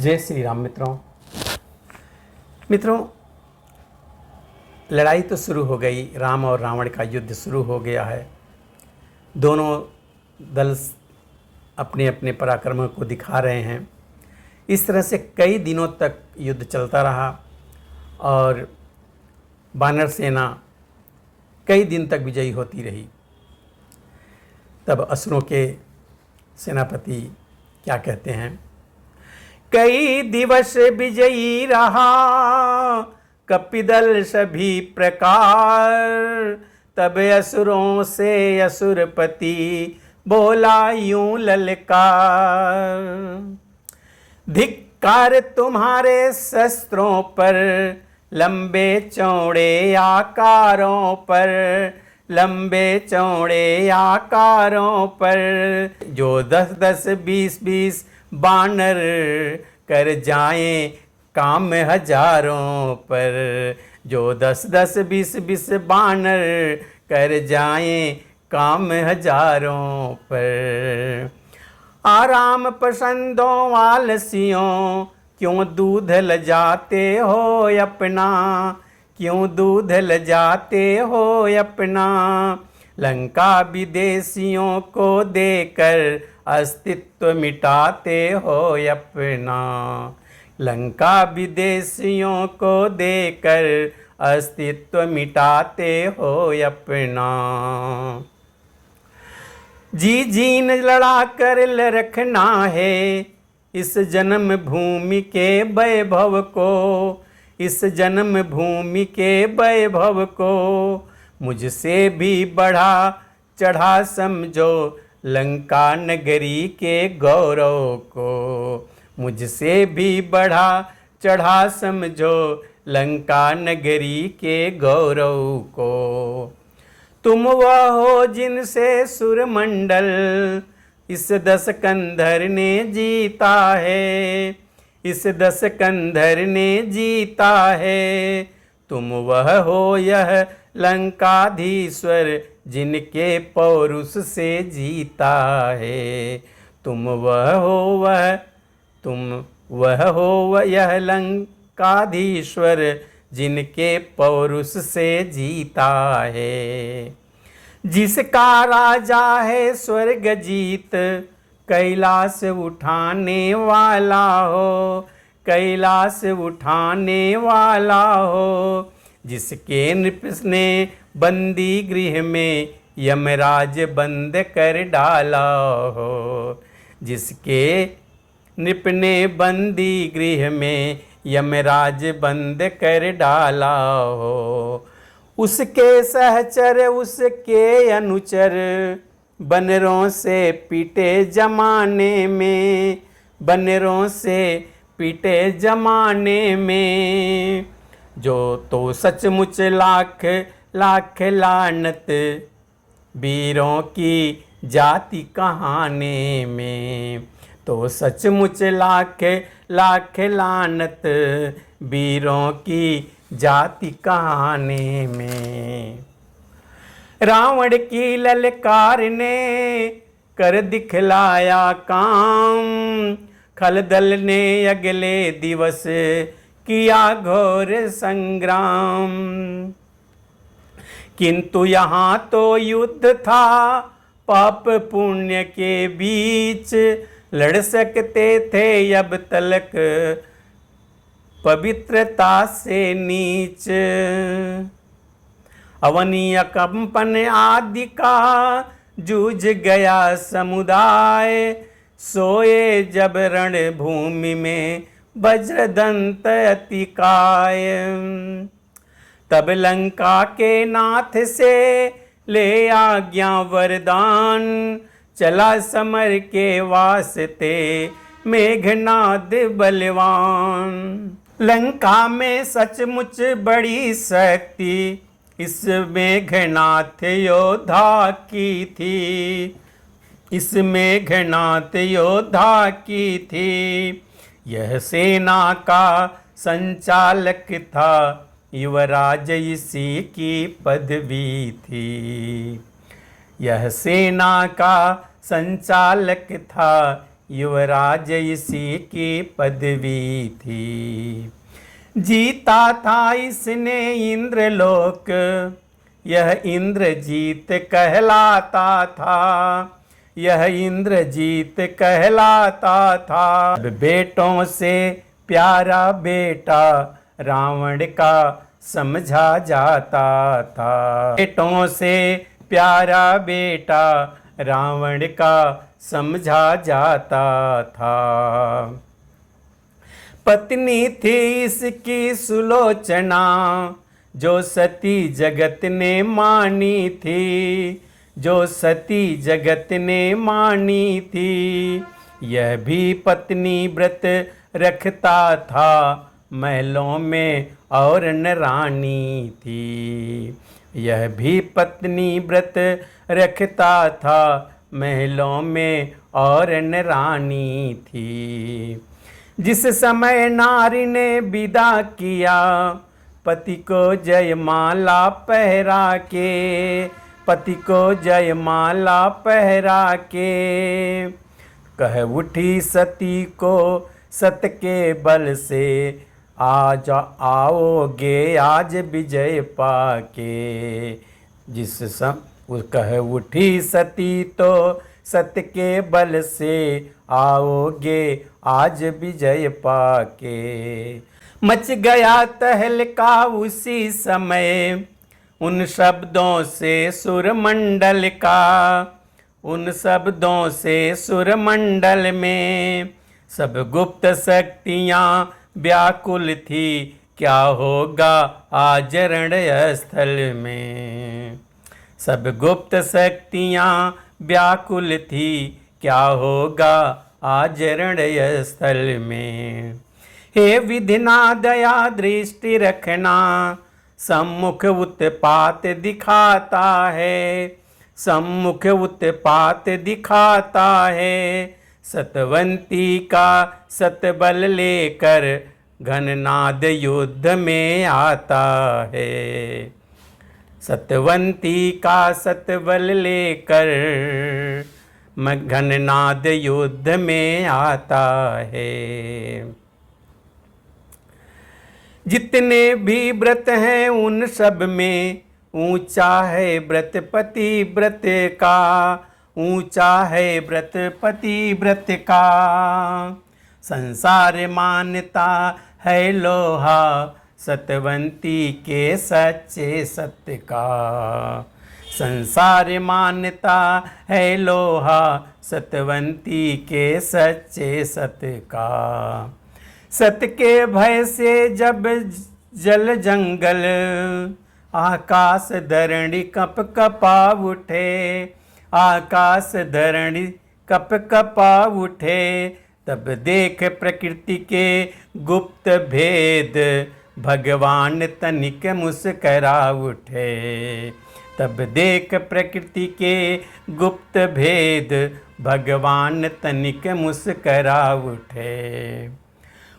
जय श्री राम मित्रों, लड़ाई तो शुरू हो गई। राम और रावण का युद्ध शुरू हो गया है। दोनों दल अपने अपने पराक्रमों को दिखा रहे हैं। इस तरह से कई दिनों तक युद्ध चलता रहा और वानर सेना कई दिन तक विजयी होती रही। तब असुरों के सेनापति क्या कहते हैं? कई दिवस विजयी रहा कपिदल सभी प्रकार, तब असुरों से असुरपति बोला यूं ललकार। धिक्कार तुम्हारे शस्त्रों पर, लंबे चौड़े आकारों पर, लंबे चौड़े आकारों पर, जो 10-10 20-20 बानर कर जाएं काम हजारों पर, जो 10-10 20-20 बानर कर जाएं काम हजारों पर। आराम पसंदों आलसियों, क्यों दूध लजाते हो अपना, क्यों दूध लजाते हो अपना। लंका विदेशियों को देकर अस्तित्व मिटाते हो अपना, लंका विदेशियों को देकर अस्तित्व मिटाते हो अपना। जी जीन लड़ा कर रखना है इस जन्म भूमि के वैभव को, इस जन्म भूमि के वैभव को। मुझसे भी बढ़ा चढ़ा समझो लंका नगरी के गौरव को, मुझसे भी बढ़ा चढ़ा समझो लंका नगरी के गौरव को। तुम वह हो जिनसे सुरमंडल इस 10 कंधर ने जीता है, इस 10 कंधर ने जीता है। तुम वह हो यह लंकाधीश्वर जिनके पौरुष से जीता है। तुम वह हो वह, तुम वह हो वह यह लंकाधीश्वर जिनके पौरुष से जीता है। जिसका राजा है स्वर्ग जीत, कैलाश उठाने वाला हो, कैलाश उठाने वाला हो। जिसके नृप ने बंदी गृह में यमराज बंद कर डाला हो, जिसके नृप ने बंदी गृह में यमराज बंद कर डाला हो। उसके सहचर उसके अनुचर बनरों से पीटे जमाने में, बनरों से पीटे जमाने में। जो तो सचमुच लाख लाख लानत वीरों की जाति कहाने में, तो सचमुच लाख लाख लानत वीरों की जाति कहाने में। रावण की ललकार ने कर दिखलाया काम, खलदल ने अगले दिवस किया घोर संग्राम। किंतु यहाँ तो युद्ध था पाप पुण्य के बीच, लड़ सकते थे अब तलक पवित्रता से नीच। अवनीय कंपन आदि का जूझ गया समुदाय, सोए जब रणभूमि में वज्रदंत अतिकाय। तब लंका के नाथ से ले आज्ञा वरदान, चला समर के वास्ते मेघनाद बलवान। लंका में सचमुच बड़ी शक्ति इस मेघनाथ योद्धा की थी, इस मेघनाथ योद्धा की थी। यह सेना का संचालक था, युवराज इसी की पदवी थी। यह सेना का संचालक था, युवराज इसी की पदवी थी। जीता था इसने इंद्रलोक, यह इंद्रजीत कहलाता था, यह इंद्रजीत कहलाता था। बेटों से प्यारा बेटा रावण का समझा जाता था। बेटों से प्यारा बेटा रावण का समझा जाता था। पत्नी थी इसकी सुलोचना, जो सती जगत ने मानी थी, जो सती जगत ने मानी थी। यह भी पत्नी व्रत रखता था, महलों में और न रानी थी। यह भी पत्नी व्रत रखता था, महलों में और न रानी थी। जिस समय नारी ने विदा किया, पति को जयमाला पहरा के, पति को जयमाला पहरा के, कह उठी सती को सत के बल से, आज आओगे आज विजय पाके। जिस सम कह उठी सती तो सत के बल से, आओगे आज विजय पाके। मच गया तहलका उसी समय, उन शब्दों से सुरमंडल का, उन शब्दों से सुरमंडल में। सब गुप्त शक्तियाँ व्याकुल थी, क्या होगा आज रणस्थल में। सब गुप्त शक्तियाँ व्याकुल थी, क्या होगा आज रणस्थल में। हे विधिना दया दृष्टि रखना, सम्मुख उत्पात दिखाता है, सम्मुख उत्पात दिखाता है। सतवंती का सतबल लेकर घननाद युद्ध में आता है। सतवंती का सतबल लेकर घननाद युद्ध में आता है। जितने भी व्रत हैं उन सब में ऊंचा है व्रत पति व्रत का, ऊंचा है व्रत पति व्रत का। संसार मान्यता है लोहा, सतवंती के सच्चे सत्य का। संसार मान्यता है लोहा, सतवंती के सच्चे सत्य का। सत्य के भय से जब जल जंगल, आकाश धरणी कप कपा उठे, आकाश धरणी कप कपा उठे। तब देख प्रकृति के गुप्त भेद, भगवान तनिक मुस्करा उठे। तब देख प्रकृति के गुप्त भेद, भगवान तनिक मुस्करा उठे।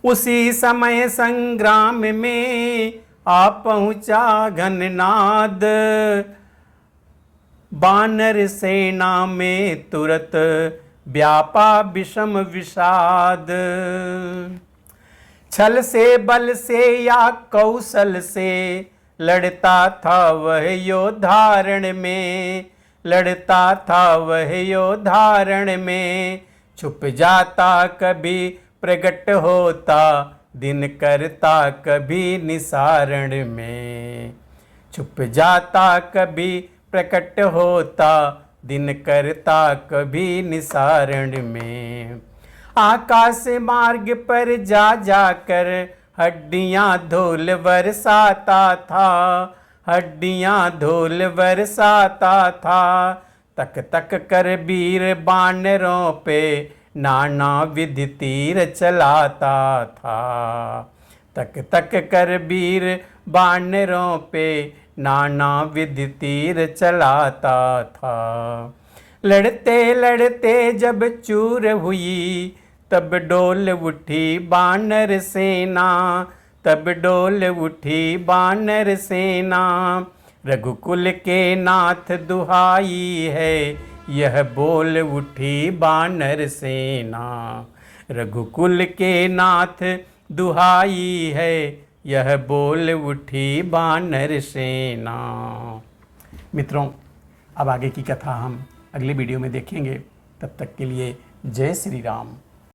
उसी समय संग्राम में आ पहुँचा घननाद, बानर सेना में तुरत व्यापा विषम विषाद। छल से बल से या कौशल से लड़ता था वह योद्धारण में, लड़ता था वह योद्धारण में। छुप जाता कभी प्रकट होता, दिन करता कभी निसारण में। छुप जाता कभी प्रकट होता, दिन करता कभी निसारण में। आकाश मार्ग पर जा जाकर हड्डियां धूल बरसाता था, हड्डियां धूल बरसाता था। तक तक कर वीर बानरों पे नाना विधि तीर चलाता था। तक तक कर वीर बानरों पे नाना विधि तीर चलाता था। लड़ते लड़ते जब चूर हुई, तब डोल उठी बानर सेना, तब डोल उठी बानर सेना। रघुकुल के नाथ दुहाई है, यह बोल उठी वानर सेना। रघुकुल के नाथ दुहाई है, यह बोल उठी वानर सेना। मित्रों, अब आगे की कथा हम अगले वीडियो में देखेंगे। तब तक के लिए जय श्री राम।